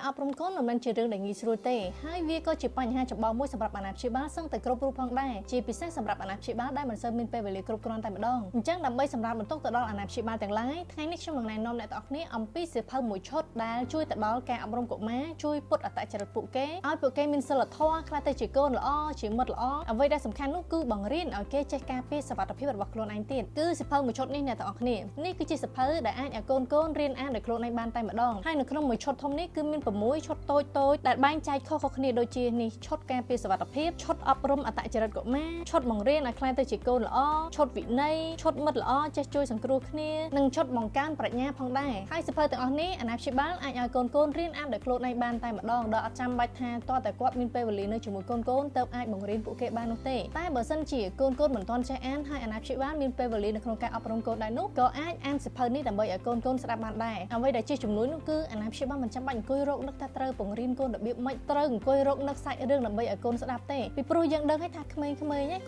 អប់រំកូនមិនមែនជារឿងដែលងាយស្រួលទេហើយវាក៏ជាបញ្ហាចម្បងមួយសម្រាប់អាណាព្យាបាលសឹងតែគ្រប់រូបផងដែរជាពិសេសសម្រាប់អាណាព្យាបាលដែលមិនសូវមានពេលវេលាគ្រប់គ្រាន់តែម្ដងអញ្ចឹងដើម្បីសម្រាប់បន្ទុកទៅដល់អាណាព្យាបាលទាំងឡាយថ្ងៃនេះខ្ញុំនឹងណែនាំអ្នកទាំងអស់គ្នាអំពីសៀវភៅមួយឈុតដែលជួយទៅដល់ការអប់រំកុមារជួយពុតអត្តចរិតពួកគេឲ្យពួកគេមានសីលធម៌ខ្លះទៅជាកូនល្អជាមិត្តល្អអ្វីដែលសំខាន់នោះគឺបង្រៀនឲ្យគេចេះការពារសុវត្ថិភាពរបស់ខ្លួនឯងទៀតគឺសៀវភៅមួយឈុតនេះអ្នកទាំងអស់គ្នានេះគឺជាសៀវភៅដែលអាចឲ្យកូនរៀនអានដោយខ្លួនឯងបានតែម្ដងហើយនៅក្នុងមួយឈុតធំនេះគឺមាន6ឈុតតូចដែលបែងចែកខុសៗគ្នាដូចជានេះឈុតការពារសុវត្ថិភាពឈុតអប់រំអត្តចរិតកុមារឈុតបង្រៀនឲ្យក្លាយទៅជាកូនល្អឈុតវិន័យឈុតមិត្តល្អចេះជួយសង្គ្រោះគ្នានិងឈុតបង្កើនប្រាជ្ញាផងដែរហើយសៀវភៅទាំងអស់នេះអាណាព្យាបាលអាចឲ្យកូនរៀនអានដោយខ្លួនឯងបានតែម្ដងដោយអត់ចាំបាច់ថាតើតែគាត់មានពេលវេលានៅជាមួយកូនទើបអាចបង្រៀនពួកគេបាននោះទេតែបើសិនជាកូនមិនទាន់ចេះអានហើយអាណាព្យាបាលមានពេលវេលានៅក្នុងការអប់រំកូនដែរនោះក៏អាចអានសៀវភៅនេះដើម្បីឲ្យកូនស្ដាប់បានដែរអ្វីដែលជាជំនួយនោះគឺអាណាព្យាបាលមិនចាំបាច់អង្គុយរកនឹកថាត្រូវបង្រៀនកូនរបៀបម៉េចត្រូវអង្គុយរកនឹកសាច់រឿងដើម្បីឲ្យកូនស្ដាប់ទេពីព្រោះយើងដឹងហើយថាក្មេងៗ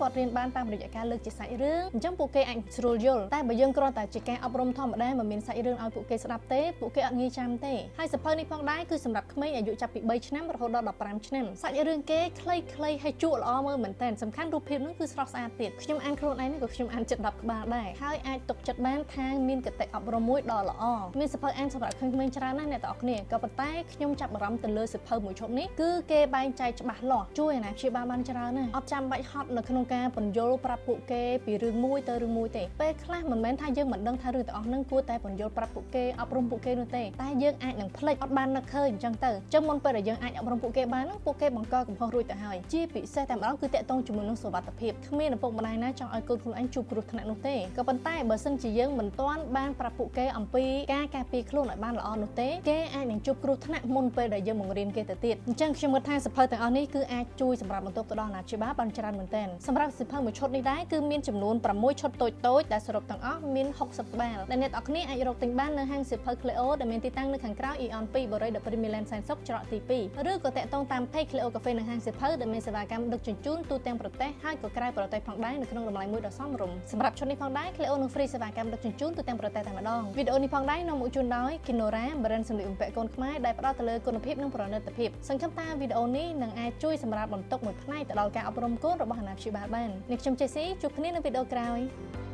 គាត់រៀនបានតាមរយៈការលើកជាសាច់រឿងអញ្ចឹងពួកគេអាចស្រួលយល់តែបើយើងគ្រាន់តែជាការអប់រំធម្មតាមិនមានសាច់រឿងឲ្យពួកគេស្ដាប់ទេពួកគេអត់ងាយចាំទេហើយសៀវភៅនេះផងដែរគឺសម្រាប់ក្មេងអាយុចាប់ពី3ឆ្នាំរហូតដល់15ឆ្នាំសាច់រឿងគេខ្លីៗហើយជក់ល្អមើលមែនតើសំខាន់រូបភាពនោះគឺស្រស់ស្អាតទៀតខ្ញុំអានខ្លួនឯងក៏ខ្ញុំអានចិត្ត10ក្បាលដែរហើយអាចទុកចិត្តបានថាមានគតិអប់រំមួយដ៏ល្អមានសៀវភៅអានសម្រាប់ក្មេងៗច្រើនណាស់អ្នកទាំងអស់គ្នាក៏ប៉ុន្តែខ្ញុំចាប់អារម្មណ៍ទៅលើសៀវភៅមួយឈុតនេះគឺគេបែងចែកច្បាស់លាស់ជួយអាណាព្យាបាលបានច្រើនណាស់អត់ចាំបាច់ហត់នៅក្នុងការពន្យល់ប្រាប់ពួកគេពីរឿងមួយទៅរឿងមួយទេពេលខ្លះមិនមែនថាយើងមិនដឹងថារឿងទាំងអស់ហ្នឹងគួរតែពន្យល់ប្រាប់ពួកគេអប់រំពួកគេនោះទេតែយើងអាចនឹងភ្លេចអត់បាននឹកឃើញអញ្ចឹងទៅអញ្ចឹងមុនពេលដែលយើងអាចអប់រំពួកគេបានហ្នឹងពួកគេបង្កកំហុសរួចទៅហើយជាពិសេសតែម្ដងគឺតាក់ទងជាមួយនឹងសុវត្ថិភាពគ្មានឪពុកម្ដាយណាចង់ឲ្យកូនខ្លួនឯងជួបគ្រោះថ្នាក់នោះទេក៏ប៉ុន្តែបើសិនជាយើងមិនទាន់បានប្រាប់ពួកគេអំពីការការពារខ្លួនឲ្យបានល្អនោះទេគេអាចនឹងជួបគ្រោះថ្នាក់មុនពេលដែលយើងបង្រៀនគេទៅទៀតអញ្ចឹងខ្ញុំគិតថាសៀវភៅទាំងអស់នេះគឺអាចជួយសម្រាប់បន្ទុកទៅដល់អាណាព្យាបាលបានច្រើនមែនទែនសម្រាប់សៀវភៅមួយឈុតនេះដែរគឺមានចំនួន6ឈុតតូចដែលសរុបទាំងអស់មាន60ក្បាលដែលអ្នកទាំងអស់គ្នាអាចរកទិញបាននៅហាងសៀវភៅ Cleo ដែលមានទីតាំងនៅខាងក្រៅ Eon 2 បរិយា Premier Land សែនសុខច្រកទី2ឬក៏តាក់ទងតាម Page Cleo Cafe នៅហាងសៀវភៅដែលមានសេវាកម្មដឹកជញ្ជូនទូទាំងប្រទេសហើយក៏ក្រៅប្រទេសផងដែរនៅក្នុងតម្លៃមួយដ៏សមរម្យសម្រាប់ឈុតនេះផងដែរ Cleo នឹង free សេវាកម្មដឹកជញ្ជូនទូទាំងប្រទេសតែម្ដងវីដេអូនេះផងដែរនាំមកជូនដោយ Kinora brand សម្លៀកបំពាក់កូនខ្មែរដែលផ្ដោតទៅលើគុណភាពនិងប្រណិតភាពសង្ឃឹមថាវីដេអូនេះនឹងអាចជួយសម្រាប់បន្ទុកមួយផ្នែកទៅដល់ការអប់រំកូនរបស់អាណាព្យាបាលបាននេះខ្ញុំចេះស៊ីជួបគ្នានៅវីដេអូក្រោយ